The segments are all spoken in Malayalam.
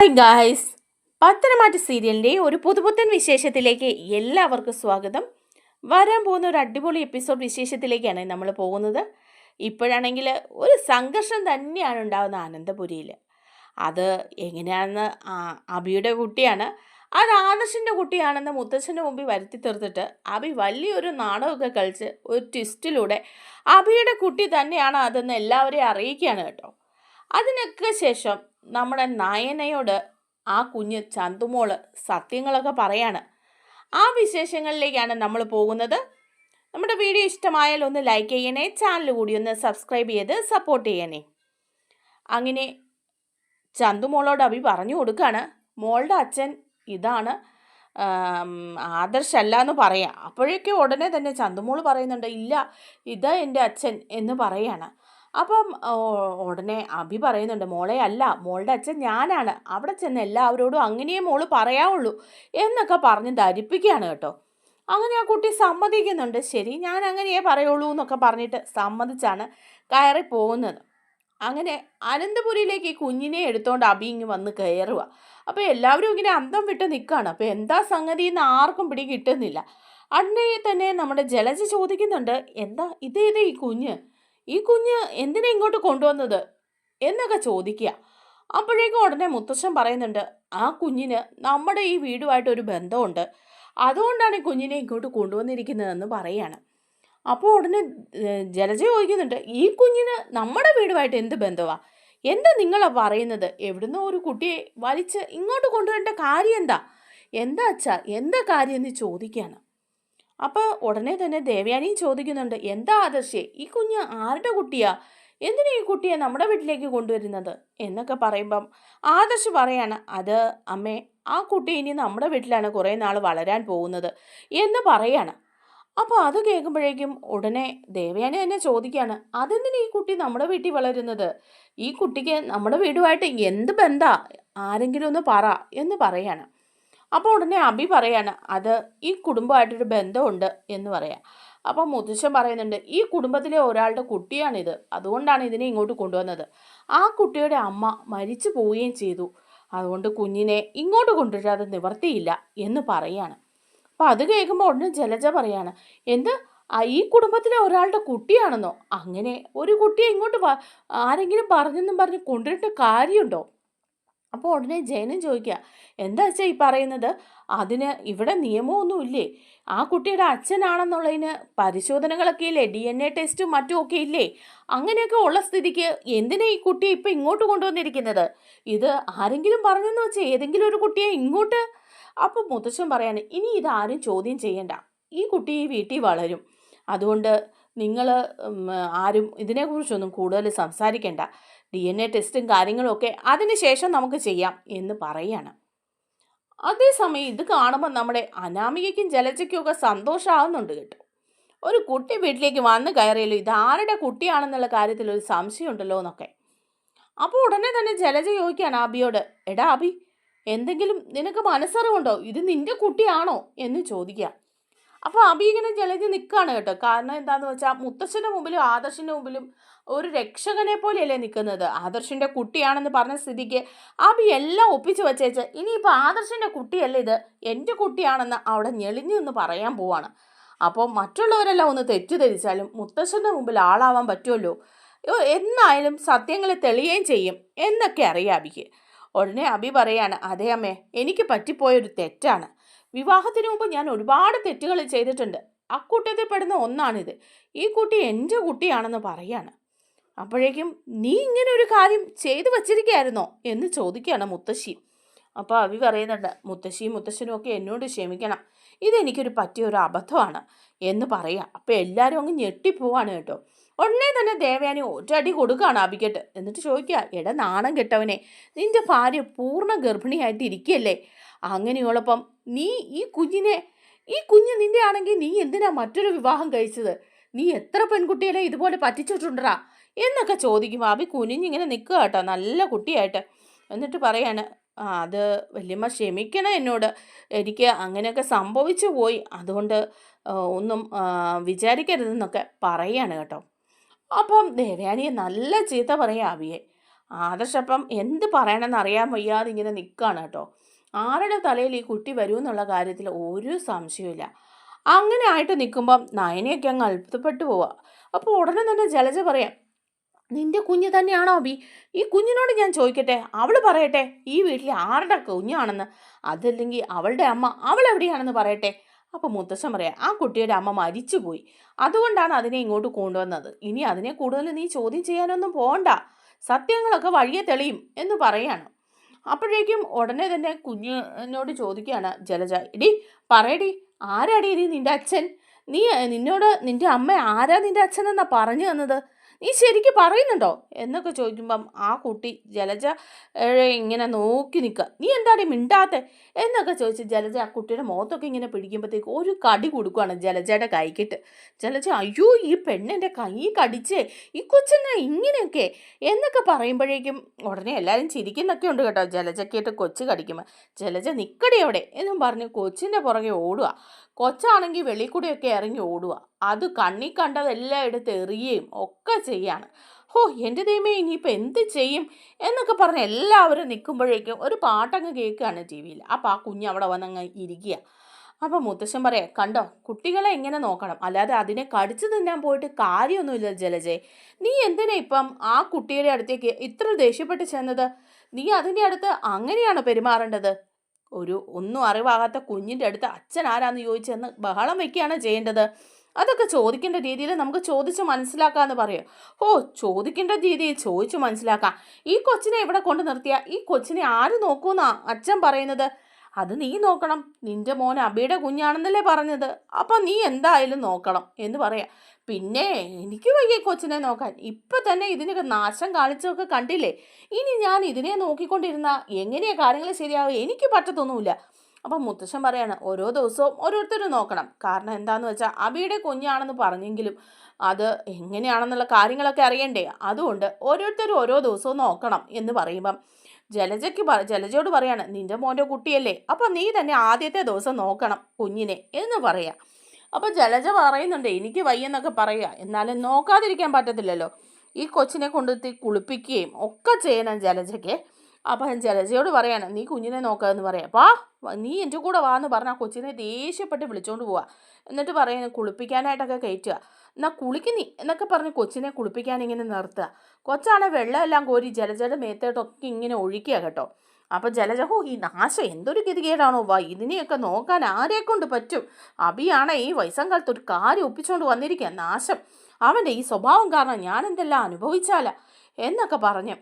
ഹായ് ഗായ്സ്, പത്തനംമാറ്റ സീരിയലിൻ്റെ ഒരു പുതുപുത്തൻ വിശേഷത്തിലേക്ക് എല്ലാവർക്കും സ്വാഗതം. വരാൻ പോകുന്ന ഒരു അടിപൊളി എപ്പിസോഡ് വിശേഷത്തിലേക്കാണ് നമ്മൾ പോകുന്നത്. ഇപ്പോഴാണെങ്കിൽ ഒരു സംഘർഷം തന്നെയാണ് ഉണ്ടാകുന്ന അനന്തപുരിയിൽ. അത് എങ്ങനെയാണെന്ന് അബിയുടെ കുട്ടിയാണ്, അത് ആദർശിൻ്റെ കുട്ടിയാണെന്ന് മുത്തച്ഛൻ്റെ മുമ്പിൽ വരുത്തി തീർത്തിട്ട് അബി വലിയൊരു നാടകമൊക്കെ കളിച്ച് ഒരു ട്വിസ്റ്റിലൂടെ അബിയുടെ കുട്ടി തന്നെയാണ് അതെന്ന് എല്ലാവരെയും അറിയിക്കുകയാണ് കേട്ടോ. അതിനൊക്കെ ശേഷം നമ്മുടെ നയനയോട് ആ കുഞ്ഞ് ചന്തുമോള് സത്യങ്ങളൊക്കെ പറയാണ്. ആ വിശേഷങ്ങളിലേക്കാണ് നമ്മൾ പോകുന്നത്. നമ്മുടെ വീഡിയോ ഇഷ്ടമായാൽ ഒന്ന് ലൈക്ക് ചെയ്യണേ, ചാനൽ കൂടി ഒന്ന് സബ്സ്ക്രൈബ് ചെയ്ത് സപ്പോർട്ട് ചെയ്യണേ. അങ്ങനെ ചന്തുമോളോട് അഭി പറഞ്ഞു കൊടുക്കുകയാണ്, മോളുടെ അച്ഛൻ ഇതാണ്, ആദർശല്ല എന്ന് പറയാം. അപ്പോഴേക്കും ഉടനെ തന്നെ ചന്തുമോൾ പറയുന്നുണ്ട്, ഇല്ല ഇതാ എൻ്റെ അച്ഛൻ എന്ന് പറയാണ്. അപ്പം ഉടനെ അഭി പറയുന്നുണ്ട്, മോളെ അല്ല, മോളുടെ അച്ഛൻ ഞാനാണ്, അവിടെ ചെന്ന് എല്ലാവരോടും അങ്ങനെയേ മോള് പറയാവുള്ളൂ എന്നൊക്കെ പറഞ്ഞ് ധരിപ്പിക്കുകയാണ് കേട്ടോ. അങ്ങനെ ആ കുട്ടി സമ്മതിക്കുന്നുണ്ട്, ശരി ഞാൻ അങ്ങനെയേ പറയുള്ളൂ എന്നൊക്കെ പറഞ്ഞിട്ട് സമ്മതിച്ചാണ് കയറി പോകുന്നത്. അങ്ങനെ അനന്തപുരിയിലേക്ക് ഈ കുഞ്ഞിനെ എടുത്തോണ്ട് അബി ഇങ്ങ് വന്ന് കയറുക. അപ്പോൾ എല്ലാവരും ഇങ്ങനെ അന്തം വിട്ട് നിൽക്കുകയാണ്. അപ്പോൾ എന്താ സംഗതി എന്ന് ആർക്കും പിടി കിട്ടുന്നില്ല. അന്നേ തന്നെ നമ്മുടെ ജലജ ചോദിക്കുന്നുണ്ട്, എന്താ ഇത് ഈ കുഞ്ഞ് എന്തിനാ ഇങ്ങോട്ട് കൊണ്ടുവന്നത് എന്നൊക്കെ ചോദിക്കുക. അപ്പോഴേക്കും ഉടനെ മുത്തശ്ശൻ പറയുന്നുണ്ട്, ആ കുഞ്ഞിന് നമ്മുടെ ഈ വീടുമായിട്ട് ഒരു ബന്ധമുണ്ട്, അതുകൊണ്ടാണ് ഈ കുഞ്ഞിനെ ഇങ്ങോട്ട് കൊണ്ടുവന്നിരിക്കുന്നതെന്ന് പറയാണ്. അപ്പോൾ ഉടനെ ജലജ ചോദിക്കുന്നുണ്ട്, ഈ കുഞ്ഞിന് നമ്മുടെ വീടുമായിട്ട് എന്ത് ബന്ധമാണ്, എന്താ നിങ്ങളാ പറയുന്നത്, എവിടുന്നോ ഒരു കുട്ടിയെ വലിച്ച് ഇങ്ങോട്ട് കൊണ്ടുവരേണ്ട കാര്യം എന്താ അച്ഛാ, എന്താ കാര്യം എന്ന് ചോദിക്കുകയാണ്. അപ്പോൾ ഉടനെ തന്നെ ദേവയാനിയും ചോദിക്കുന്നുണ്ട്, എന്താ ആദർശേ, ഈ കുഞ്ഞ് ആരുടെ കുട്ടിയാ, എന്തിനാ ഈ കുട്ടിയെ നമ്മുടെ വീട്ടിലേക്ക് കൊണ്ടുവരുന്നത് എന്നൊക്കെ പറയുമ്പം ആദർശ് പറയാണ്, അത് അമ്മേ, ആ കുട്ടി ഇനി നമ്മുടെ വീട്ടിലാണ് കുറേ നാൾ വളരാൻ പോകുന്നത് എന്ന് പറയാണ്. അപ്പോൾ അത് കേൾക്കുമ്പോഴേക്കും ഉടനെ ദേവയാനി തന്നെ ചോദിക്കുകയാണ്, അതെന്തിനാ ഈ കുട്ടി നമ്മുടെ വീട്ടിൽ വളരുന്നത്, ഈ കുട്ടിക്ക് നമ്മുടെ വീടുമായിട്ട് എന്ത് ബന്ധാ, ആരെങ്കിലും ഒന്ന് പറ എന്ന് പറയാണ്. അപ്പോൾ ഉടനെ അബി പറയാണ്, അത് ഈ കുടുംബമായിട്ടൊരു ബന്ധമുണ്ട് എന്ന് പറയാം. അപ്പം മുത്തശ്ശൻ പറയുന്നുണ്ട്, ഈ കുടുംബത്തിലെ ഒരാളുടെ കുട്ടിയാണിത്, അതുകൊണ്ടാണ് ഇതിനെ ഇങ്ങോട്ട് കൊണ്ടുവന്നത്, ആ കുട്ടിയുടെ അമ്മ മരിച്ചു പോവുകയും ചെയ്തു, അതുകൊണ്ട് കുഞ്ഞിനെ ഇങ്ങോട്ട് കൊണ്ടുവരാതെ നിവർത്തിയില്ല എന്ന് പറയാണ്. അപ്പം അത് കേൾക്കുമ്പോൾ ഉടനെ ജലജ പറയാണ്, എന്ത്, ഈ കുടുംബത്തിലെ ഒരാളുടെ കുട്ടിയാണെന്നോ, അങ്ങനെ ഒരു കുട്ടിയെ ഇങ്ങോട്ട് ആരെങ്കിലും പറഞ്ഞെന്നും പറഞ്ഞ് കൊണ്ടുവരേണ്ട കാര്യമുണ്ടോ. അപ്പോൾ ഉടനെ ജയനും ചോദിക്കുക, എന്താ വെച്ചാൽ ഈ പറയുന്നത്, അതിന് ഇവിടെ നിയമമൊന്നുമില്ലേ, ആ കുട്ടിയുടെ അച്ഛനാണെന്നുള്ളതിന് പരിശോധനകളൊക്കെ ഇല്ലേ, DNA ടെസ്റ്റും മറ്റും ഒക്കെ ഇല്ലേ, അങ്ങനെയൊക്കെ ഉള്ള സ്ഥിതിക്ക് എന്തിനാ ഈ കുട്ടിയെ ഇപ്പം ഇങ്ങോട്ട് കൊണ്ടുവന്നിരിക്കുന്നത്, ഇത് ആരെങ്കിലും പറഞ്ഞെന്ന് വെച്ചാൽ ഏതെങ്കിലും ഒരു കുട്ടിയെ ഇങ്ങോട്ട്. അപ്പോൾ മുത്തശ്ശൻ പറയാണ്, ഇനി ഇതാരും ചോദ്യം ചെയ്യണ്ട, ഈ കുട്ടി ഈ വീട്ടിൽ വളരും, അതുകൊണ്ട് നിങ്ങൾ ആരും ഇതിനെക്കുറിച്ചൊന്നും കൂടുതൽ സംസാരിക്കേണ്ട, DNA ടെസ്റ്റും കാര്യങ്ങളും ഒക്കെ അതിന് ശേഷം നമുക്ക് ചെയ്യാം എന്ന് പറയാണ്. അതേസമയം ഇത് കാണുമ്പോൾ നമ്മുടെ അനാമികയ്ക്കും ജലജയ്ക്കും ഒക്കെ സന്തോഷമാകുന്നുണ്ട് കേട്ടോ. ഒരു കുട്ടി വീട്ടിലേക്ക് വന്ന് കയറിയല്ലോ, ഇത് ആരുടെ കുട്ടിയാണെന്നുള്ള കാര്യത്തിൽ ഒരു സംശയമുണ്ടല്ലോ എന്നൊക്കെ. അപ്പോൾ ഉടനെ തന്നെ ജലജ ചോദിക്കുകയാണ് അബിയോട്, എടാ അബി, എന്തെങ്കിലും നിനക്ക് മനസ്സറിവുണ്ടോ, ഇത് നിന്റെ കുട്ടിയാണോ എന്ന് ചോദിക്കുക. അപ്പോൾ അബി ഇങ്ങനെ ജലജ നിൽക്കുകയാണ് കേട്ടോ. കാരണം എന്താണെന്ന് വെച്ചാൽ മുത്തശ്ശൻ്റെ മുമ്പിലും ആദർശിൻ്റെ മുമ്പിലും ഒരു രക്ഷകനെ പോലെയല്ലേ നിൽക്കുന്നത്. ആദർശിൻ്റെ കുട്ടിയാണെന്ന് പറഞ്ഞ സ്ഥിതിക്ക് അബി എല്ലാം ഒപ്പിച്ച് വെച്ചേച്ച് ഇനിയിപ്പോൾ ആദർശിൻ്റെ കുട്ടിയല്ല ഇത്, എൻ്റെ കുട്ടിയാണെന്ന് അവിടെ ഞെളിഞ്ഞു എന്ന് പറയാൻ പോവാണ്. അപ്പോൾ മറ്റുള്ളവരെല്ലാം ഒന്ന് തെറ്റിദ്ധരിച്ചാലും മുത്തശ്ശൻ്റെ മുമ്പിൽ ആളാവാൻ പറ്റുമല്ലോ, എന്നായാലും സത്യങ്ങൾ തെളിയുകയും ചെയ്യും എന്നൊക്കെ അറിയാം അബിക്ക്. ഉടനെ അബി പറയാണ്, അതേ അമ്മേ, എനിക്ക് പറ്റിപ്പോയൊരു തെറ്റാണ്, വിവാഹത്തിന് മുമ്പ് ഞാൻ ഒരുപാട് തെറ്റുകൾ ചെയ്തിട്ടുണ്ട്, അക്കൂട്ടത്തിൽ പെടുന്ന ഒന്നാണിത്, ഈ കുട്ടി എൻ്റെ കുട്ടിയാണെന്ന് പറയാണ്. അപ്പോഴേക്കും നീ ഇങ്ങനെ ഒരു കാര്യം ചെയ്തു വച്ചിരിക്കുകയായിരുന്നോ എന്ന് ചോദിക്കുകയാണ് മുത്തശ്ശി. അപ്പോൾ അബി പറയുന്നുണ്ട്, മുത്തശ്ശിയും മുത്തശ്ശനും ഒക്കെ എന്നോട് ക്ഷമിക്കണം, ഇതെനിക്കൊരു പറ്റിയൊരു അബദ്ധമാണ് എന്ന് പറയാം. അപ്പോൾ എല്ലാവരും അങ്ങ് ഞെട്ടിപ്പോവാണ് കേട്ടോ. ഉടനെ തന്നെ ദേവയാനി ഒറ്റടി കൊടുക്കുകയാണ് അബിക്കട്ട്. എന്നിട്ട് ചോദിക്കുക, എടാ നാണം കെട്ടവനെ, നിൻ്റെ ഭാര്യ പൂർണ്ണ ഗർഭിണിയായിട്ട് ഇരിക്കുകയല്ലേ, അങ്ങനെയുള്ളപ്പം നീ ഈ കുഞ്ഞ് നിൻ്റെ ആണെങ്കിൽ നീ എന്തിനാ മറ്റൊരു വിവാഹം കഴിച്ചത്, നീ എത്ര പെൺകുട്ടികളെ ഇതുപോലെ പറ്റിച്ചിട്ടുണ്ടാ എന്നൊക്കെ ചോദിക്കുമ്പോൾ അബി കുനിഞ്ഞിങ്ങനെ നിൽക്കുക കേട്ടോ, നല്ല കുട്ടിയായിട്ട്. എന്നിട്ട് പറയാണ്, അത് വല്യമ്മ ക്ഷമിക്കണം എന്നോട്, എനിക്ക് അങ്ങനെയൊക്കെ സംഭവിച്ചു പോയി, അതുകൊണ്ട് ഒന്നും വിചാരിക്കരുതെന്നൊക്കെ പറയാണ് കേട്ടോ. അപ്പം ദേവയാനിയെ നല്ല ചീത്ത പറയാം അബിയെ. ആദർശപ്പം എന്ത് പറയണമെന്ന് അറിയാൻ വയ്യാതെ ഇങ്ങനെ നിൽക്കുകയാണ് കേട്ടോ. ആരുടെ തലയിൽ ഈ കുട്ടി വരുമെന്നുള്ള കാര്യത്തിൽ ഒരു സംശയമില്ല. അങ്ങനെ ആയിട്ട് നിൽക്കുമ്പം നയനയൊക്കെ അങ്ങ് അത്ഭുതപ്പെട്ടു പോവുക. അപ്പോൾ ഉടനെ തന്നെ ജലജ പറയാം, നിന്റെ കുഞ്ഞ് തന്നെയാണോ അബി? ഈ കുഞ്ഞിനോട് ഞാൻ ചോദിക്കട്ടെ, അവൾ പറയട്ടെ ഈ വീട്ടിൽ ആരുടെ കുഞ്ഞാണെന്ന്. അതല്ലെങ്കിൽ അവളുടെ അമ്മ അവൾ എവിടെയാണെന്ന് പറയട്ടെ. അപ്പോൾ മുത്തശ്ശൻ പറയാം, ആ കുട്ടിയുടെ അമ്മ മരിച്ചുപോയി, അതുകൊണ്ടാണ് അതിനെ ഇങ്ങോട്ട് കൊണ്ടുവന്നത്. ഇനി അതിനെ കൂടുതൽ നീ ചോദ്യം ചെയ്യാനൊന്നും പോകണ്ട, സത്യങ്ങളൊക്കെ വഴിയെ തെളിയും എന്ന് പറയാണ്. അപ്പോഴേക്കും ഉടനെ തന്നെ കുഞ്ഞിനോട് ചോദിക്കുകയാണ് ജലജ, ഇടി പറയടി, ആരാടി നീ നിന്റെ അച്ഛൻ? നീ നിന്നോട് നിന്റെ അമ്മ ആരാ നിന്റെ അച്ഛനെന്നാ പറഞ്ഞു തന്നത്? നീ ശരിക്കും പറയുന്നുണ്ടോ എന്നൊക്കെ ചോദിക്കുമ്പം ആ കുട്ടി ജലജ ഇങ്ങനെ നോക്കി നിൽക്കുക. നീ എന്താടി മിണ്ടാത്തെ എന്നൊക്കെ ചോദിച്ച് ജലജ ആ കുട്ടിയുടെ മുഖത്തൊക്കെ ഇങ്ങനെ പിടിക്കുമ്പോഴത്തേക്ക് ഒരു കടി കൊടുക്കുകയാണ് ജലജയുടെ കൈക്കിട്ട്. ജലജ, അയ്യോ ഈ പെണ്ണെൻ്റെ കൈ കടിച്ചേ, ഈ കൊച്ചെന്നാ ഇങ്ങനെയൊക്കെ എന്നൊക്കെ പറയുമ്പോഴേക്കും ഉടനെ എല്ലാവരും ചിരിക്കുന്നൊക്കെ ഉണ്ട് കേട്ടോ. ജലജയ്ക്കിട്ട് കൊച്ചു കടിക്കുമ്പോൾ ജലജ നിക്കടി അവിടെ എന്നും പറഞ്ഞ് കൊച്ചിൻ്റെ പുറകെ ഓടുക. കൊച്ചാണെങ്കിൽ വെളിയിൽ കൂടെയൊക്കെ ഇറങ്ങി ഓടുക. അത് കണ്ണി കണ്ടതെല്ലാം എടുത്ത് എറിയുകയും ഒക്കെ ചെയ്യാണ്. ഹോ എൻ്റെ ദൈവമേ, ഇനിയിപ്പോൾ എന്ത് ചെയ്യും എന്നൊക്കെ പറഞ്ഞ് എല്ലാവരും നിൽക്കുമ്പോഴേക്കും ഒരു പാട്ടങ്ങ് കേൾക്കുകയാണ് ടി വിയിൽ. അപ്പോൾ ആ കുഞ്ഞ് അവിടെ വന്നങ്ങ് ഇരിക്കുക. അപ്പോൾ മുത്തശ്ശൻ പറയാം, കണ്ടോ കുട്ടികളെ എങ്ങനെ നോക്കണം, അല്ലാതെ അതിനെ കടിച്ചു തിന്നാൻ പോയിട്ട് കാര്യമൊന്നുമില്ല ജലജെ. നീ എന്തിനാ ഇപ്പം ആ കുട്ടിയുടെ അടുത്തേക്ക് ഇത്ര ദേഷ്യപ്പെട്ട് ചെന്നത്? നീ അതിൻ്റെ അടുത്ത് അങ്ങനെയാണോ പെരുമാറേണ്ടത്? ഒന്നും അറിവാകാത്ത കുഞ്ഞിൻ്റെ അടുത്ത് അച്ഛൻ ആരാന്ന് ചോദിച്ചെന്ന് ബഹളം വയ്ക്കുകയാണ് ചെയ്യേണ്ടത്. അതൊക്കെ ചോദിക്കേണ്ട രീതിയിൽ നമുക്ക് ചോദിച്ച് മനസ്സിലാക്കാമെന്ന് പറയും. ഓ, ചോദിക്കേണ്ട രീതിയിൽ ചോദിച്ചു മനസ്സിലാക്കാം. ഈ കൊച്ചിനെ ഇവിടെ കൊണ്ട് നിർത്തിയ ഈ കൊച്ചിനെ ആര് നോക്കൂന്നാ അച്ഛൻ പറയുന്നത്? അത് നീ നോക്കണം, നിന്റെ മോൻ അബിയുടെ കുഞ്ഞാണെന്നല്ലേ പറഞ്ഞത്, അപ്പം നീ എന്തായാലും നോക്കണം എന്ന് പറയാം. പിന്നെ എനിക്ക് വയ്യ കൊച്ചിനെ നോക്കാൻ, ഇപ്പം തന്നെ ഇതിനൊക്കെ നാശം കാണിച്ചൊക്കെ കണ്ടില്ലേ, ഇനി ഞാൻ ഇതിനെ നോക്കിക്കൊണ്ടിരുന്ന എങ്ങനെയാ കാര്യങ്ങൾ ശരിയാവുക, എനിക്ക് പറ്റത്തൊന്നുമില്ല. അപ്പം മുത്തശ്ശൻ പറയാണ്, ഓരോ ദിവസവും ഓരോരുത്തരും നോക്കണം. കാരണം എന്താണെന്ന് വെച്ചാൽ അബിയുടെ കുഞ്ഞാണെന്ന് പറഞ്ഞെങ്കിലും അത് എങ്ങനെയാണെന്നുള്ള കാര്യങ്ങളൊക്കെ അറിയണ്ടേ, അതുകൊണ്ട് ഓരോരുത്തരും ഓരോ ദിവസവും നോക്കണം എന്ന് പറയുമ്പം ജലജയോട് പറയാണ്, നിന്റെ മോൻ്റെ കുട്ടിയല്ലേ, അപ്പം നീ തന്നെ ആദ്യത്തെ ദിവസം നോക്കണം കുഞ്ഞിനെ എന്ന് പറയാം. അപ്പം ജലജ പറയുന്നുണ്ട്, എനിക്ക് വയ്യെന്നൊക്കെ പറയുക, എന്നാലും നോക്കാതിരിക്കാൻ പറ്റത്തില്ലല്ലോ. ഈ കൊച്ചിനെ കൊണ്ടുത്തി കുളിപ്പിക്കുകയും ഒക്കെ ചെയ്യണം ജലജയ്ക്ക്. അപ്പം ജലജയോട് പറയാണ്, നീ കുഞ്ഞിനെ നോക്കാമെന്ന് പറയാം. നീ എൻ്റെ കൂടെ വാ എന്ന് പറഞ്ഞാൽ കൊച്ചിനെ ദേഷ്യപ്പെട്ട് വിളിച്ചുകൊണ്ട് പോവുക. എന്നിട്ട് പറയുന്നത് കുളിപ്പിക്കാനായിട്ടൊക്കെ കയറ്റുക. എന്നാൽ കുളിക്ക് നീ എന്നൊക്കെ പറഞ്ഞ് കൊച്ചിനെ കുളിപ്പിക്കാൻ ഇങ്ങനെ നിർത്തുക. കൊച്ചാണ് വെള്ളമെല്ലാം കോരി ജലജയുടെ മേത്തോട്ടൊക്കെ ഇങ്ങനെ ഒഴിക്കുക കേട്ടോ. അപ്പം ജലജ, ഈ നാശം എന്തൊരു ഗതികേടാണോ, ഇതിനെയൊക്കെ നോക്കാൻ ആരെ കൊണ്ട് പറ്റും? അബിയാണെ ഈ വയസ്സം കാലത്ത് ഒരു കാര്യം ഒപ്പിച്ചുകൊണ്ട് വന്നിരിക്കുക, നാശം. അവൻ്റെ ഈ സ്വഭാവം കാരണം ഞാൻ എന്തെല്ലാം അനുഭവിച്ചാലാ എന്നൊക്കെ പറഞ്ഞ്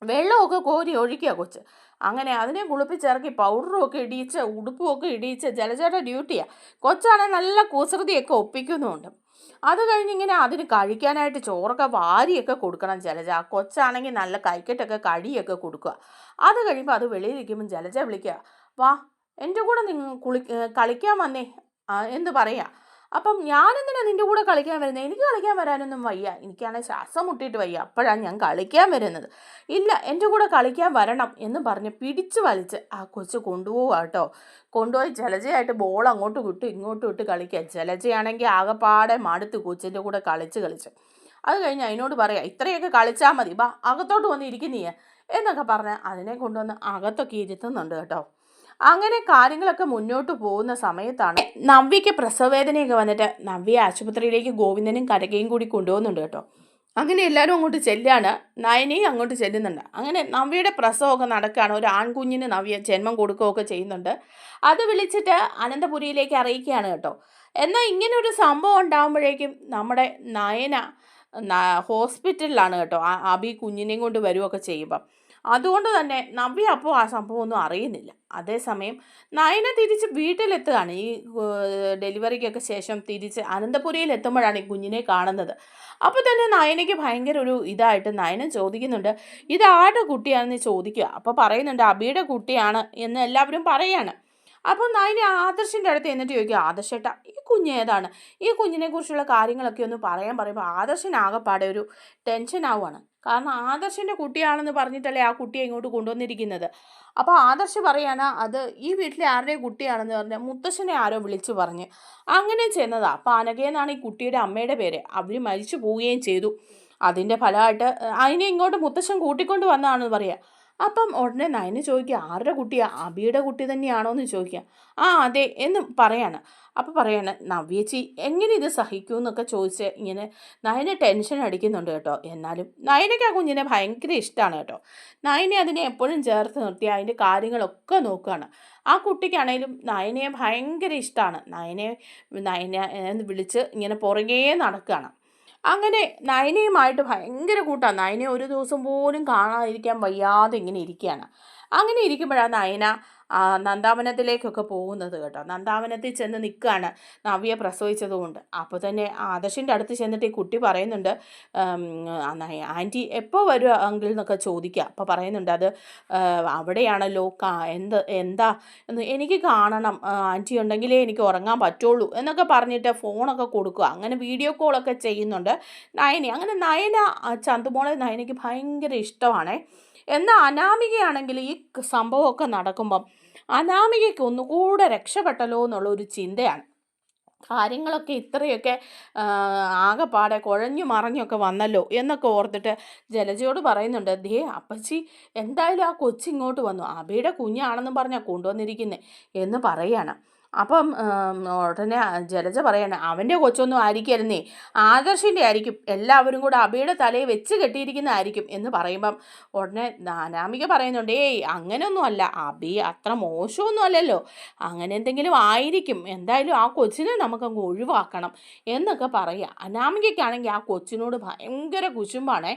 വെള്ളമൊക്കെ കോരി ഒഴിക്കുക കൊച്ച്. അങ്ങനെ അതിനെ കുളിപ്പിച്ചിറക്കി പൗഡറും ഒക്കെ ഇടിയിച്ച് ഉടുപ്പും ഒക്കെ ഇടിയിച്ച് ജലജയുടെ ഡ്യൂട്ടിയാണ്. കൊച്ചാണെങ്കിൽ നല്ല കുസൃതിയൊക്കെ ഒപ്പിക്കുന്നുമുണ്ട്. അത് കഴിഞ്ഞിങ്ങനെ അതിന് കഴിക്കാനായിട്ട് ചോറൊക്കെ വാരിയൊക്കെ കൊടുക്കണം ജലജ. കൊച്ചാണെങ്കിൽ നല്ല കൈക്കെട്ടൊക്കെ കഴിയൊക്കെ കൊടുക്കുക. അത് കഴിയുമ്പോൾ അത് വെളിയിലിരിക്കുമ്പം ജലജ വിളിക്കുക, വാ എൻ്റെ കൂടെ നിങ്ങൾ കളിക്കാൻ വന്നേ എന്ന് പറയാം. അപ്പം ഞാനെന്തിനാ നിൻ്റെ കൂടെ കളിക്കാൻ വരുന്നത്? എനിക്ക് കളിക്കാൻ വരാനൊന്നും വയ്യ, എനിക്കാണെങ്കിൽ ശ്വാസം മുട്ടിയിട്ട് വയ്യ, അപ്പോഴാണ് ഞാൻ കളിക്കാൻ വരുന്നത്. ഇല്ല, എൻ്റെ കൂടെ കളിക്കാൻ വരണം എന്ന് പറഞ്ഞ് പിടിച്ചു വലിച്ച് ആ കൊച്ച് കൊണ്ടുപോവുക കേട്ടോ. കൊണ്ടുപോയി ജലജയായിട്ട് ബോൾ അങ്ങോട്ട് വിട്ട് ഇങ്ങോട്ട് വിട്ട് കളിക്കുക. ജലജയാണെങ്കിൽ ആകെപ്പാടെ മടുത്ത് കൊച്ചിൻ്റെ കൂടെ കളിച്ച് അത് കഴിഞ്ഞ് അതിനോട് പറയാം, ഇത്രയൊക്കെ കളിച്ചാൽ മതി, അകത്തോട്ട് വന്ന് ഇരിക്കുന്നീ എന്നൊക്കെ പറഞ്ഞ് അതിനെ കൊണ്ടുവന്ന് അകത്തൊക്കെ ഇരുത്തുന്നുണ്ട് കേട്ടോ. അങ്ങനെ കാര്യങ്ങളൊക്കെ മുന്നോട്ട് പോകുന്ന സമയത്താണ് നവ്യയ്ക്ക് പ്രസവവേദനയൊക്കെ വന്നിട്ട് നവ്യയെ ആശുപത്രിയിലേക്ക് ഗോവിന്ദനും കരകയും കൂടി കൊണ്ടുപോകുന്നുണ്ട് കേട്ടോ. അങ്ങനെ എല്ലാവരും അങ്ങോട്ട് ചെല്ലാണ്, നയനയും അങ്ങോട്ട് ചെല്ലുന്നുണ്ട്. അങ്ങനെ നവ്യയുടെ പ്രസവമൊക്കെ നടക്കുകയാണ്. ഒരു ആൺകുഞ്ഞിന് നവ്യ ജന്മം കൊടുക്കുകയൊക്കെ ചെയ്യുന്നുണ്ട്. അത് വിളിച്ചിട്ട് അനന്തപുരിയിലേക്ക് അറിയിക്കുകയാണ് കേട്ടോ. എന്നാൽ ഇങ്ങനെ ഒരു സംഭവം ഉണ്ടാകുമ്പോഴേക്കും നമ്മുടെ നയന ഹോസ്പിറ്റലിലാണ് കേട്ടോ. അബി കുഞ്ഞിനെയും കൊണ്ട് വരികയൊക്കെ ചെയ്യുമ്പം അതുകൊണ്ട് തന്നെ നവ്യ അപ്പോൾ ആ സംഭവം ഒന്നും അറിയുന്നില്ല. അതേസമയം നയന തിരിച്ച് വീട്ടിലെത്തുകയാണ്. ഈ ഡെലിവറിക്കൊക്കെ ശേഷം തിരിച്ച് അനന്തപുരിയിൽ എത്തുമ്പോഴാണ് ഈ കുഞ്ഞിനെ കാണുന്നത്. അപ്പോൾ തന്നെ നയനയ്ക്ക് ഭയങ്കര ഒരു ഇതായിട്ട് നയന ചോദിക്കുന്നുണ്ട്, ഇത് ആരുടെ കുട്ടിയാണെന്ന് ചോദിക്കുക. അപ്പോൾ പറയുന്നുണ്ട് അബിയുടെ കുട്ടിയാണ് എന്ന് എല്ലാവരും പറയാണ്. അപ്പോൾ നയന ആദർശിൻ്റെ അടുത്ത് എന്നിട്ട് ചോദിക്കുക, ആദർശേട്ടാ ഈ കുഞ്ഞ് ഏതാണ്? ഈ കുഞ്ഞിനെ കുറിച്ചുള്ള കാര്യങ്ങളൊക്കെ ഒന്ന് പറയാൻ പറയുമ്പോൾ ആദർശനാകെപ്പാടെ ഒരു ടെൻഷൻ ആവുകയാണ്. കാരണം ആദർശിൻ്റെ കുട്ടിയാണെന്ന് പറഞ്ഞിട്ടല്ലേ ആ കുട്ടിയെ ഇങ്ങോട്ട് കൊണ്ടുവന്നിരിക്കുന്നത്. അപ്പോൾ ആദർശ് പറയാണ് അത് ഈ വീട്ടിലെ ആരുടെയും കുട്ടിയാണെന്ന് പറഞ്ഞ് മുത്തശ്ശനെ ആരോ വിളിച്ചു പറഞ്ഞ് അങ്ങനെ ചെന്നതാണ്. അപ്പോൾ അനഘയെന്നാണ് ഈ കുട്ടിയുടെ അമ്മയുടെ പേര്. അവർ മരിച്ചു പോവുകയും ചെയ്തു. അതിൻ്റെ ഫലമായിട്ട് അതിനെ ഇങ്ങോട്ട് മുത്തശ്ശൻ കൂട്ടിക്കൊണ്ട് വന്നതാണെന്ന് പറയുക. അപ്പം ഉടനെ നയന് ചോദിക്കുക, ആരുടെ കുട്ടിയാ, അബിയുടെ കുട്ടി തന്നെയാണോ എന്ന് ചോദിക്കുക. ആ അതെ എന്ന് പറയാണ്. അപ്പോൾ പറയാണ്, നവ്യേച്ചി എങ്ങനെ ഇത് സഹിക്കൂ എന്നൊക്കെ ചോദിച്ച് ഇങ്ങനെ നയനെ ടെൻഷൻ അടിക്കുന്നുണ്ട് കേട്ടോ. എന്നാലും നയനയ്ക്ക് ആ കുഞ്ഞിനെ ഭയങ്കര ഇഷ്ടമാണ് കേട്ടോ. നയനെ അതിനെ എപ്പോഴും ചേർത്ത് നിർത്തി അതിൻ്റെ കാര്യങ്ങളൊക്കെ നോക്കുകയാണ്. ആ കുട്ടിക്കാണേലും നയനയെ ഭയങ്കര ഇഷ്ടമാണ്. നയനെ വിളിച്ച് ഇങ്ങനെ പുറകേ നടക്കുകയാണ്. അങ്ങനെ നയനയുമായിട്ട് ഭയങ്കര കൂട്ടാണ്. നയനെ ഒരു ദിവസം പോലും കാണാതിരിക്കാൻ വയ്യാതെ ഇങ്ങനെ ഇരിക്കുകയാണ്. അങ്ങനെ ഇരിക്കുമ്പോഴാണ് നയന നന്ദാവനത്തിലേക്കൊക്കെ പോകുന്നത് കേട്ടോ. നന്ദാവനത്തിൽ ചെന്ന് നിൽക്കുകയാണ് നവ്യ പ്രസവിച്ചതുകൊണ്ട്. അപ്പോൾ തന്നെ ആദർശിൻ്റെ അടുത്ത് ചെന്നിട്ട് ഈ കുട്ടി പറയുന്നുണ്ട്, ആൻറ്റി എപ്പോൾ വരും അങ്കിൾ എന്നൊക്കെ ചോദിക്കുക. അപ്പോൾ പറയുന്നുണ്ട്, അത് അവിടെയാണല്ലോ എന്താ എന്ന് എനിക്ക് കാണണം, ആൻറ്റി ഉണ്ടെങ്കിലേ എനിക്ക് ഉറങ്ങാൻ പറ്റുള്ളൂ എന്നൊക്കെ പറഞ്ഞിട്ട് ഫോണൊക്കെ കൊടുക്കുക. അങ്ങനെ വീഡിയോ കോളൊക്കെ ചെയ്യുന്നുണ്ട് നയന. അങ്ങനെ നയന ചന്തുമോളെ നയനയ്ക്ക് ഭയങ്കര ഇഷ്ടമാണ്. എന്നാൽ അനാമികയാണെങ്കിൽ ഈ സംഭവമൊക്കെ നടക്കുമ്പം അനാമികയ്ക്ക് ഒന്നുകൂടെ രക്ഷപ്പെട്ടല്ലോ എന്നുള്ളൊരു ചിന്തയാണ്. കാര്യങ്ങളൊക്കെ ഇത്രയൊക്കെ ആകെപ്പാടെ കുഴഞ്ഞു മറഞ്ഞൊക്കെ വന്നല്ലോ എന്നൊക്കെ ഓർത്തിട്ട് ജലജയോട് പറയുന്നുണ്ട്, ദേ അപ്പച്ചി എന്തായാലും ആ കൊച്ചിങ്ങോട്ട് വന്നു, അബിയുടെ കുഞ്ഞാണെന്നും പറഞ്ഞാൽ കൊണ്ടുവന്നിരിക്കുന്നത് എന്ന് പറയാണ്. അപ്പം ഉടനെ ജലജ പറയാണ്, അവൻ്റെ കൊച്ചൊന്നും ആയിരിക്കരുന്നേ, ആദർശിൻ്റെ ആയിരിക്കും, എല്ലാവരും കൂടെ അബിയുടെ തലയിൽ വെച്ച് കെട്ടിയിരിക്കുന്നതായിരിക്കും എന്ന് പറയുമ്പം ഉടനെ അനാമിക പറയുന്നുണ്ട്, ഏയ് അങ്ങനെയൊന്നും അല്ല, അബി അത്ര മോശമൊന്നും അല്ലല്ലോ, അങ്ങനെ എന്തെങ്കിലും ആയിരിക്കും, എന്തായാലും ആ കൊച്ചിനെ നമുക്കങ്ങ് ഒഴിവാക്കണം എന്നൊക്കെ പറയുക. അനാമികയ്ക്കാണെങ്കിൽ ആ കൊച്ചിനോട് ഭയങ്കര കുശുമ്പാണേ.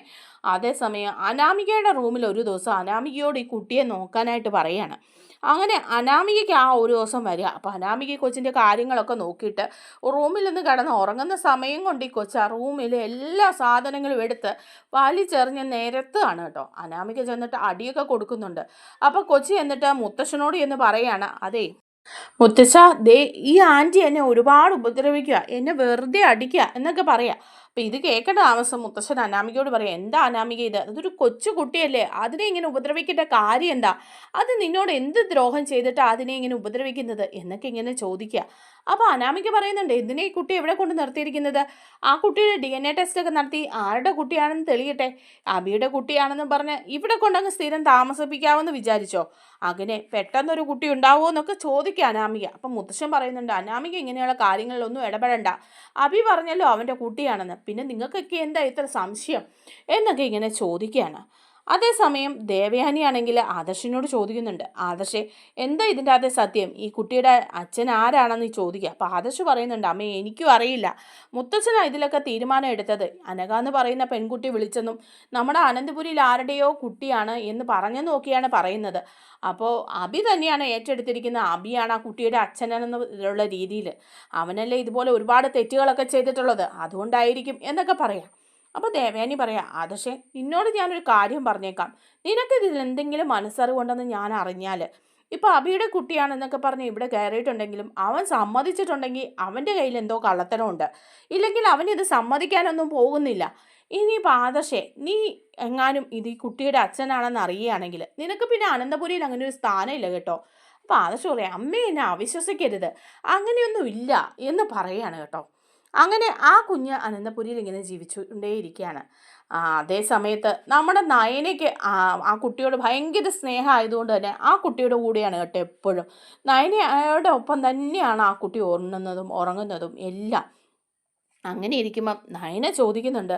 അതേസമയം അനാമികയുടെ റൂമിൽ ഒരു ദിവസം അനാമികയോട് ഈ കുട്ടിയെ നോക്കാനായിട്ട് പറയാണ്. അങ്ങനെ അനാമികയ്ക്ക് ആ ഒരു ദിവസം വരിക. അപ്പോൾ അനാമിക കൊച്ചിൻ്റെ കാര്യങ്ങളൊക്കെ നോക്കിയിട്ട് റൂമിൽ നിന്ന് കിടന്ന് ഉറങ്ങുന്ന സമയം കൊണ്ട് ഈ കൊച്ച് ആ റൂമിലെ എല്ലാ സാധനങ്ങളും എടുത്ത് വലിച്ചെറിഞ്ഞ് നിരത്തുകയാണ് കേട്ടോ. അനാമിക ചെന്നിട്ട് അടിയൊക്കെ കൊടുക്കുന്നുണ്ട്. അപ്പോൾ കൊച്ചി എന്നിട്ട് മുത്തശ്ശനോട് എന്ന് പറയാണ്, അതെ മുത്തശ്ശ, ദേ ഈ ആൻറ്റി എന്നെ ഒരുപാട് ഉപദ്രവിക്കുക, എന്നെ വെറുതെ അടിക്കുക എന്നൊക്കെ പറയാം. അപ്പം ഇത് കേൾക്കേണ്ട താമസം മുത്തശ്ശൻ അനാമികയോട് പറയാം, എന്താ അനാമിക ഇത്, അതൊരു കൊച്ചു കുട്ടിയല്ലേ, അതിനെ ഇങ്ങനെ ഉപദ്രവിക്കേണ്ട കാര്യം എന്താ, അത് നിന്നോട് എന്ത് ദ്രോഹം ചെയ്തിട്ട് അതിനെ ഇങ്ങനെ ഉപദ്രവിക്കുന്നത് എന്നൊക്കെ ഇങ്ങനെ ചോദിക്കുക. അപ്പോൾ അനാമിക പറയുന്നുണ്ട്, എന്തിനാ ഈ കുട്ടി എവിടെ കൊണ്ട് നിർത്തിയിരിക്കുന്നത്, ആ കുട്ടിയുടെ DNA ടെസ്റ്റൊക്കെ നടത്തി ആരുടെ കുട്ടിയാണെന്ന് തെളിയട്ടെ, അബിയുടെ കുട്ടിയാണെന്ന് പറഞ്ഞ് ഇവിടെ കൊണ്ടങ്ങ് സ്ഥിരം താമസിപ്പിക്കാമെന്ന് വിചാരിച്ചോ, അങ്ങനെ പെട്ടെന്നൊരു കുട്ടി ഉണ്ടാവുമോ എന്നൊക്കെ ചോദിക്കുക അനാമിക. അപ്പം മുത്തശ്ശൻ പറയുന്നുണ്ട്, അനാമിക ഇങ്ങനെയുള്ള കാര്യങ്ങളിലൊന്നും ഇടപെടണ്ട, അബി പറഞ്ഞല്ലോ അവൻ്റെ കുട്ടിയാണെന്ന്, പിന്നെ നിങ്ങൾക്കൊക്കെ എന്താ ഇത്ര സംശയം എന്നൊക്കെ ഇങ്ങനെ ചോദിക്കുകയാണ്. അതേസമയം ദേവയാനിയാണെങ്കിൽ ആദർശിനോട് ചോദിക്കുന്നുണ്ട്, ആദർശേ എന്താ ഇതിൻ്റെ അതേ സത്യം, ഈ കുട്ടിയുടെ അച്ഛൻ ആരാണെന്ന് ചോദിക്കുക. അപ്പോൾ ആദർശ് പറയുന്നുണ്ട്, അമ്മേ എനിക്കും അറിയില്ല, മുത്തച്ഛനാണ് ഇതിലൊക്കെ തീരുമാനം എടുത്തത്, അനഘ എന്ന് പറയുന്ന പെൺകുട്ടി വിളിച്ചെന്നും നമ്മുടെ അനന്തപുരിയിൽ ആരുടെയോ കുട്ടിയാണ് എന്ന് പറഞ്ഞു നോക്കിയാണ് പറയുന്നത്. അപ്പോൾ അബി തന്നെയാണ് ഏറ്റെടുത്തിരിക്കുന്നത്, അബിയാണ് ആ കുട്ടിയുടെ അച്ഛനെന്നുള്ള രീതിയിൽ, അവനല്ലേ ഇതുപോലെ ഒരുപാട് തെറ്റുകളൊക്കെ ചെയ്തിട്ടുള്ളത്, അതുകൊണ്ടായിരിക്കും എന്നൊക്കെ പറയാം. അപ്പോൾ ദേവയാനി പറയാം, ആദർശേ നിന്നോട് ഞാനൊരു കാര്യം പറഞ്ഞേക്കാം, നിനക്കിതിൽ എന്തെങ്കിലും മനസ്സറിവുണ്ടെന്ന് ഞാൻ അറിഞ്ഞാൽ, ഇപ്പോൾ അബിയുടെ കുട്ടിയാണെന്നൊക്കെ പറഞ്ഞ് ഇവിടെ കയറിയിട്ടുണ്ടെങ്കിലും അവൻ സമ്മതിച്ചിട്ടുണ്ടെങ്കിൽ അവൻ്റെ കയ്യിൽ എന്തോ കള്ളത്തരമുണ്ട്, ഇല്ലെങ്കിൽ അവനിത് സമ്മതിക്കാനൊന്നും പോകുന്നില്ല. ഇനിയിപ്പോൾ ആദർശേ നീ എങ്ങാനും ഇത് ഈ കുട്ടിയുടെ അച്ഛനാണെന്ന് അറിയുകയാണെങ്കിൽ നിനക്ക് പിന്നെ അനന്തപുരിയിൽ അങ്ങനെ ഒരു സ്ഥാനമില്ല കേട്ടോ. അപ്പോൾ ആദർശ് പറയാം, അമ്മേ എന്നെ അവിശ്വസിക്കരുത്, അങ്ങനെയൊന്നും ഇല്ല എന്ന് പറയുകയാണ് കേട്ടോ. അങ്ങനെ ആ കുഞ്ഞ് അനന്തപുരിയിൽ ഇങ്ങനെ ജീവിച്ചുകൊണ്ടേയിരിക്കുകയാണ്. അതേ സമയത്ത് നമ്മുടെ നയനയ്ക്ക് ആ കുട്ടിയോട് ഭയങ്കര സ്നേഹമായതുകൊണ്ട് തന്നെ ആ കുട്ടിയുടെ കൂടെയാണ് കേട്ടോ എപ്പോഴും. നയനയുടെ ഒപ്പം തന്നെയാണ് ആ കുട്ടി ഉറങ്ങുന്നതും എല്ലാം. അങ്ങനെ ഇരിക്കുമ്പം നയന ചോദിക്കുന്നുണ്ട്,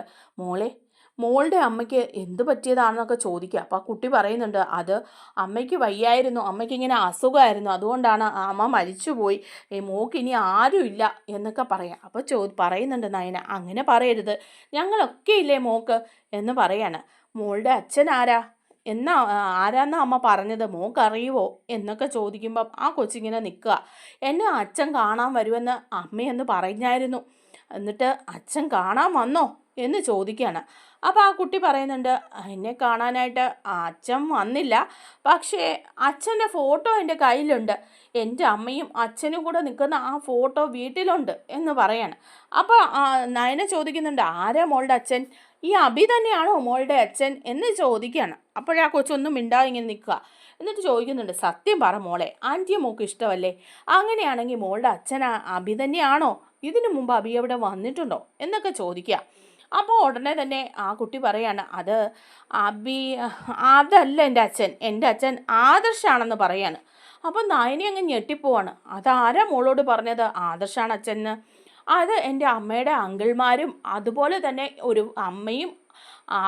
മോളുടെ അമ്മയ്ക്ക് എന്ത് പറ്റിയതാണെന്നൊക്കെ ചോദിക്കുക. അപ്പോൾ ആ കുട്ടി പറയുന്നുണ്ട്, അത് അമ്മയ്ക്ക് വയ്യായിരുന്നു, അമ്മയ്ക്ക് ഇങ്ങനെ അസുഖമായിരുന്നു, അതുകൊണ്ടാണ് അമ്മ മരിച്ചുപോയി, മോൾക്ക് ഇനി ആരുമില്ല എന്നൊക്കെ പറയാം. അപ്പോൾ പറയുന്നുണ്ട് നയന, അങ്ങനെ പറയരുത്, ഞങ്ങളൊക്കെ ഇല്ലേ മോൾക്ക് എന്ന് പറയാണ്. മോളുടെ അച്ഛൻ ആരാന്നാ അമ്മ പറഞ്ഞത്, മോൾക്കറിയുമോ എന്നൊക്കെ ചോദിക്കുമ്പം ആ കൊച്ചിങ്ങനെ നിൽക്കുക. എന്നെ അച്ഛൻ കാണാൻ വരുമെന്ന് അമ്മയെന്ന് പറഞ്ഞായിരുന്നു, എന്നിട്ട് അച്ഛൻ കാണാൻ വന്നോ എന്ന് ചോദിക്കുകയാണ്. അപ്പോൾ ആ കുട്ടി പറയുന്നുണ്ട്, എന്നെ കാണാനായിട്ട് അച്ഛൻ വന്നില്ല, പക്ഷേ അച്ഛൻ്റെ ഫോട്ടോ എൻ്റെ കയ്യിലുണ്ട്, എൻ്റെ അമ്മയും അച്ഛനും കൂടെ നിൽക്കുന്ന ആ ഫോട്ടോ വീട്ടിലുണ്ട് എന്ന് പറയാണ്. അപ്പോൾ നയന ചോദിക്കുന്നുണ്ട്, ആരാ മോളുടെ അച്ഛൻ, ഈ അബി തന്നെയാണോ മോളുടെ അച്ഛൻ എന്ന് ചോദിക്കുകയാണ്. അപ്പോഴാ കൊച്ചൊന്നും മിണ്ടാതെ ഇങ്ങനെ നിൽക്കുക. എന്നിട്ട് ചോദിക്കുന്നുണ്ട്, സത്യം പറ മോളെ, ആൻറ്റിയെ മോൾക്ക് ഇഷ്ടമല്ലേ, അങ്ങനെയാണെങ്കിൽ മോളുടെ അച്ഛൻ അബി തന്നെയാണോ, ഇതിനു മുമ്പ് അബി എവിടെ വന്നിട്ടുണ്ടോ എന്നൊക്കെ ചോദിക്കുക. അപ്പോൾ ഉടനെ തന്നെ ആ കുട്ടി പറയാണ്, അത് അബി അതല്ല എൻ്റെ അച്ഛൻ ആദർശാണെന്ന് പറയാണ്. അപ്പോൾ നയനി അങ്ങ് ഞെട്ടിപ്പോവാണ്. അതാരാ മോളോട് പറഞ്ഞത് ആദർശാണ് അച്ഛന്? അത് എൻ്റെ അമ്മയുടെ അങ്കിൾമാരും അതുപോലെ തന്നെ ഒരു അമ്മയും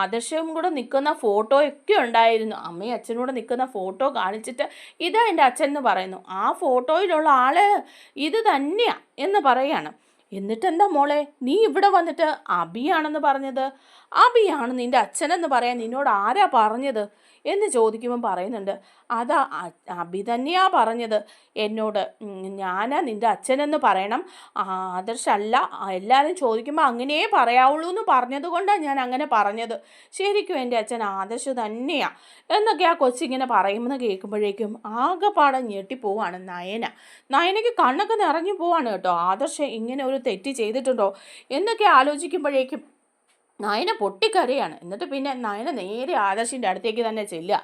ആദർശവും കൂടെ നിൽക്കുന്ന ഫോട്ടോയൊക്കെ ഉണ്ടായിരുന്നു. അമ്മയും അച്ഛനും കൂടെ നിൽക്കുന്ന ഫോട്ടോ കാണിച്ചിട്ട് ഇതാ എൻ്റെ അച്ഛൻ എന്ന് പറയുന്നു. ആ ഫോട്ടോയിലുള്ള ആള് ഇത് തന്നെയാ എന്ന് പറയാണ്. എന്നിട്ടെന്താ മോളെ നീ ഇവിടെ വന്നിട്ട് അബിയാണെന്ന് പറഞ്ഞത്? അബിയാണ് നിൻ്റെ അച്ഛനെന്ന് പറയാൻ നിന്നോട് ആരാ പറഞ്ഞത് എന്ന് ചോദിക്കുമ്പം പറയുന്നുണ്ട്, അതാ അബി തന്നെയാ പറഞ്ഞത് എന്നോട്, ഞാനാ നിൻ്റെ അച്ഛനെന്ന് പറയണം, ആദർശല്ല, എല്ലാവരും ചോദിക്കുമ്പോൾ അങ്ങനെയേ പറയാവുള്ളൂ എന്ന് പറഞ്ഞത് കൊണ്ടാണ് ഞാൻ അങ്ങനെ പറഞ്ഞത്. ശരിക്കും എൻ്റെ അച്ഛൻ ആദർശ് തന്നെയാ എന്നൊക്കെ ആ കൊച്ചിങ്ങനെ പറയുമെന്ന് കേൾക്കുമ്പോഴേക്കും ആകെപ്പാടെ ഞെട്ടിപ്പോവാണ് നയനയ്ക്ക് കണ്ണൊക്കെ നിറഞ്ഞു പോവാണ് കേട്ടോ. ആദർശ് ഇങ്ങനെ ഒരു തെറ്റ് ചെയ്തിട്ടുണ്ടോ എന്നൊക്കെ ആലോചിക്കുമ്പോഴേക്കും നയന പൊട്ടിക്കരയാണ്. എന്നിട്ട് പിന്നെ നയന നേരെ ആദർശിൻ്റെ അടുത്തേക്ക് തന്നെ ചെല്ലുക.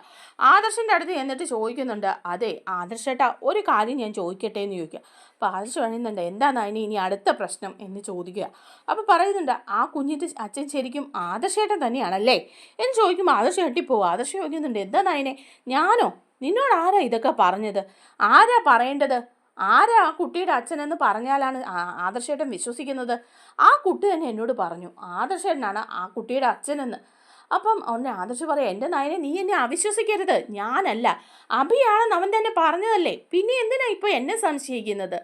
ആദർശിൻ്റെ അടുത്ത് എന്നിട്ട് ചോദിക്കുന്നുണ്ട്, അതെ ആദർശേട്ടാ ഒരു കാര്യം ഞാൻ ചോദിക്കട്ടെ എന്ന് ചോദിക്കുക. അപ്പോൾ ആദർശ് പറയുന്നുണ്ട്, എന്താ നയനി ഇനി അടുത്ത പ്രശ്നം എന്ന് ചോദിക്കുക. അപ്പോൾ പറയുന്നുണ്ട്, ആ കുഞ്ഞിൻ്റെ അച്ഛൻ ശരിക്കും ആദർശേട്ടൻ തന്നെയാണല്ലേ എന്ന് ചോദിക്കുമ്പോൾ ആദർശ് ഞെട്ടിപ്പോവും. ആദർശ് ചോദിക്കുന്നുണ്ട്, എന്താ നയനെ ഞാനോ? നിന്നോട് ആരാ ഇതൊക്കെ പറഞ്ഞത്? ആരാ പറയേണ്ടത്? ആരാ ആ കുട്ടിയുടെ അച്ഛനെന്ന് പറഞ്ഞാലാണ് ആദർശേട്ടൻ വിശ്വസിക്കുന്നത്? ആ കുട്ടി തന്നെ എന്നോട് പറഞ്ഞു ആദർശേട്ടനാണ് ആ കുട്ടിയുടെ അച്ഛനെന്ന്. അപ്പം ഉടനെ ആദർശ് പറയാം, എൻ്റെ നയനെ നീ എന്നെ അവിശ്വസിക്കരുത്, ഞാനല്ല, അഭിയാണെന്ന് അവൻ തന്നെ പറഞ്ഞതല്ലേ, പിന്നെ എന്തിനാ ഇപ്പോൾ എന്നെ സംശയിക്കുന്നത്?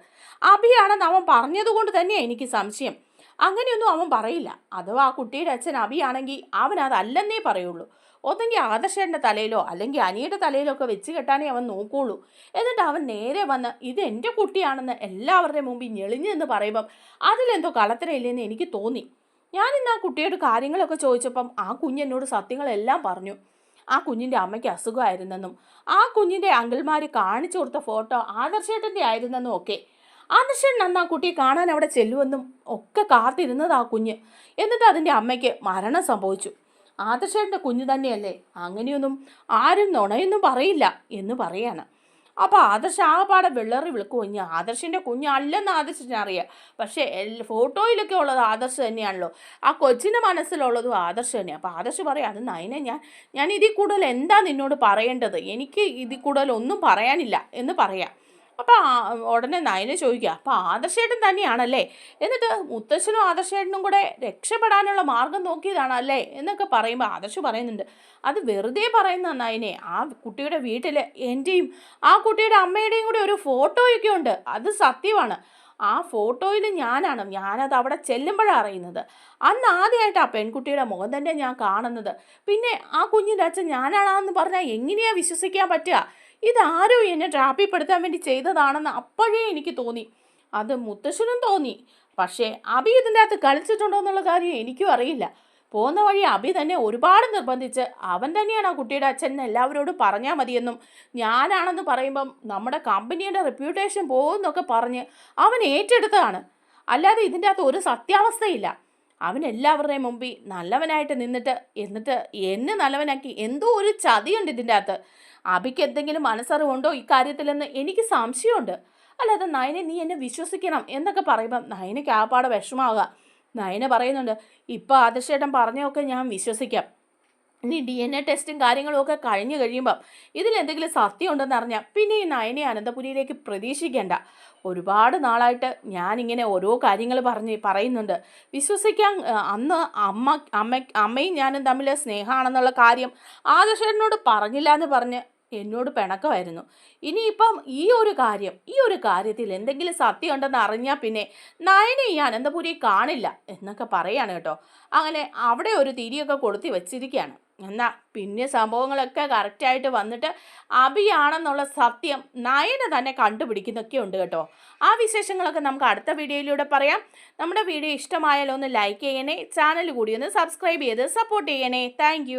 അഭിയാണെന്ന് അവൻ പറഞ്ഞതുകൊണ്ട് തന്നെയാണ് എനിക്ക് സംശയം. അങ്ങനെയൊന്നും അവൻ പറയില്ല. അഥവാ ആ കുട്ടിയുടെ അച്ഛൻ അഭിയാണെങ്കിൽ അവൻ അതല്ലെന്നേ പറയുള്ളൂ. ഒന്നെങ്കിൽ ആദർശേൻ്റെ തലയിലോ അല്ലെങ്കിൽ അനിയുടെ തലയിലോ ഒക്കെ വെച്ച് കെട്ടാനേ അവൻ നോക്കുകയുള്ളൂ. എന്നിട്ട് അവൻ നേരെ വന്ന് ഇത് എൻ്റെ കുട്ടിയാണെന്ന് എല്ലാവരുടെയും മുമ്പിൽ ഞെളിഞ്ഞെന്ന് പറയുമ്പം അതിലെന്തോ കളത്തരയില്ലെന്ന് എനിക്ക് തോന്നി. ഞാനിന്ന് ആ കുട്ടിയോട് കാര്യങ്ങളൊക്കെ ചോദിച്ചപ്പം ആ കുഞ്ഞെന്നോട് സത്യങ്ങളെല്ലാം പറഞ്ഞു. ആ കുഞ്ഞിൻ്റെ അമ്മയ്ക്ക് അസുഖമായിരുന്നെന്നും ആ കുഞ്ഞിൻ്റെ അങ്കിൾമാർ കാണിച്ചു കൊടുത്ത ഫോട്ടോ ആദർശേട്ടൻ്റെ ആയിരുന്നെന്നും ഒക്കെ. ആദർശേട്ടൻ അന്ന് ആ കുട്ടിയെ കാണാൻ അവിടെ ചെല്ലുമെന്നും ഒക്കെ കാത്തിരുന്നത് ആ കുഞ്ഞ്. എന്നിട്ട് അതിൻ്റെ അമ്മയ്ക്ക് മരണം സംഭവിച്ചു. ആദർശേട്ടൻ്റെ കുഞ്ഞ് തന്നെയല്ലേ, അങ്ങനെയൊന്നും ആരും നുണയൊന്നും പറയില്ല എന്ന് പറയാണ്. അപ്പോൾ ആദർശ് ആകെപ്പാടെ വെള്ളറി വിളിക്കുമോ, ഇനി ആദർശിൻ്റെ കുഞ്ഞല്ലെന്ന് ആദർശിന് അറിയാം. പക്ഷേ ഫോട്ടോയിലൊക്കെ ഉള്ളത് ആദർശ് തന്നെയാണല്ലോ, ആ കൊച്ചിൻ്റെ മനസ്സിലുള്ളതും ആദർശ് തന്നെയാണ്. അപ്പോൾ ആദർശ് പറയാം, അത് നയനെ ഞാൻ ഇതിൽ കൂടുതൽ എന്താ നിന്നോട് പറയേണ്ടത്, എനിക്ക് ഇതിൽ കൂടുതൽ ഒന്നും പറയാനില്ല എന്ന് പറയാം. അപ്പോൾ ഉടനെ നയന ചോദിക്കുക, അപ്പോൾ ആദർശേട്ടൻ തന്നെയാണല്ലേ? എന്നിട്ട് മുത്തശ്ശനും ആദർശേട്ടനും കൂടെ രക്ഷപ്പെടാനുള്ള മാർഗം നോക്കിയതാണല്ലേ എന്നൊക്കെ പറയുമ്പോൾ ആദർശ് പറയുന്നുണ്ട്, അത് വെറുതെ പറയുന്ന നയനെ, ആ കുട്ടിയുടെ വീട്ടിൽ എൻ്റെയും ആ കുട്ടിയുടെ അമ്മയുടെയും കൂടെ ഒരു ഫോട്ടോയൊക്കെ ഉണ്ട്, അത് സത്യമാണ്. ആ ഫോട്ടോയിൽ ഞാനത് അവിടെ ചെല്ലുമ്പോഴാണ് അറിയുന്നത്. അന്ന് ആദ്യമായിട്ട് ആ പെൺകുട്ടിയുടെ മുഖം തന്നെ ഞാൻ കാണുന്നത്. പിന്നെ ആ കുഞ്ഞിൻ്റെ അച്ഛൻ ഞാനാണെന്ന് പറഞ്ഞാൽ എങ്ങനെയാണ് വിശ്വസിക്കാൻ പറ്റുക? ഇതാരോ എന്നെ ട്രാപ്പിൽപ്പെടുത്താൻ വേണ്ടി ചെയ്തതാണെന്ന് അപ്പോഴേ എനിക്ക് തോന്നി. അത് മുത്തശ്ശനും തോന്നി. പക്ഷേ അബി ഇതിൻ്റെ അകത്ത് കളിച്ചിട്ടുണ്ടോ എന്നുള്ള കാര്യം എനിക്കും അറിയില്ല. പോകുന്ന വഴി അബി തന്നെ ഒരുപാട് നിർബന്ധിച്ച് അവൻ തന്നെയാണ് ആ കുട്ടിയുടെ അച്ഛൻ എല്ലാവരോടും പറഞ്ഞാൽ മതിയെന്നും ഞാനാണെന്ന് പറയുമ്പം നമ്മുടെ കമ്പനിയുടെ റെപ്യൂട്ടേഷൻ പോകുമെന്നൊക്കെ പറഞ്ഞ് അവൻ ഏറ്റെടുത്തതാണ്. അല്ലാതെ ഇതിൻ്റെ അകത്ത് ഒരു സത്യാവസ്ഥയില്ല. അവൻ എല്ലാവരുടെയും മുമ്പിൽ നല്ലവനായിട്ട് നിന്നിട്ട് എന്നിട്ട് എന്നെ നല്ലവനാക്കി. എന്തോ ഒരു ചതിയുണ്ട് ഇതിൻ്റെ അകത്ത്. അബിക്ക് എന്തെങ്കിലും മനസ്സറിവുണ്ടോ ഇക്കാര്യത്തിലെന്ന് എനിക്ക് സംശയമുണ്ട്. അല്ലാതെ നയനെ നീ എന്നെ വിശ്വസിക്കണം എന്നൊക്കെ പറയുമ്പം നയനയ്ക്ക് ആപ്പാടെ വിഷമാവുക. നയന പറയുന്നുണ്ട്, ഇപ്പോൾ ആദർശേട്ടൻ പറഞ്ഞൊക്കെ ഞാൻ വിശ്വസിക്കാം. ഇനി DNA ടെസ്റ്റും കാര്യങ്ങളും ഒക്കെ കഴിഞ്ഞ് കഴിയുമ്പം ഇതിലെന്തെങ്കിലും സത്യം ഉണ്ടെന്ന് അറിഞ്ഞാൽ പിന്നെ ഈ നയനെ അനന്തപുരിയിലേക്ക് പ്രതീക്ഷിക്കേണ്ട. ഒരുപാട് നാളായിട്ട് ഞാനിങ്ങനെ ഓരോ കാര്യങ്ങൾ പറയുന്നുണ്ട്. വിശ്വസിക്കാൻ അന്ന് അമ്മയും ഞാനും തമ്മിൽ സ്നേഹമാണെന്നുള്ള കാര്യം ആദർശേട്ടനോട് പറഞ്ഞില്ല എന്ന് പറഞ്ഞ് എന്നോട് പിണക്കമായിരുന്നു. ഇനിയിപ്പം ഈ ഒരു കാര്യത്തിൽ എന്തെങ്കിലും സത്യം ഉണ്ടെന്ന് അറിഞ്ഞാൽ പിന്നെ നയനെ ഈ അനന്തപുരി കാണില്ല എന്നൊക്കെ പറയാണ് കേട്ടോ. അങ്ങനെ അവിടെ ഒരു തിരിയൊക്കെ കൊളുത്തി വെച്ചിരിക്കുകയാണ്. എന്നാൽ പിന്നെ സംഭവങ്ങളൊക്കെ കറക്റ്റായിട്ട് വന്നിട്ട് അബിയാണെന്നുള്ള സത്യം നയന തന്നെ കണ്ടുപിടിക്കുന്നൊക്കെ ഉണ്ട് കേട്ടോ. ആ വിശേഷങ്ങളൊക്കെ നമുക്ക് അടുത്ത വീഡിയോയിലൂടെ പറയാം. നമ്മുടെ വീഡിയോ ഇഷ്ടമായാലോ ഒന്ന് ലൈക്ക് ചെയ്യണേ, ചാനൽ കൂടി ഒന്ന് സബ്സ്ക്രൈബ് ചെയ്ത് സപ്പോർട്ട് ചെയ്യണേ. താങ്ക്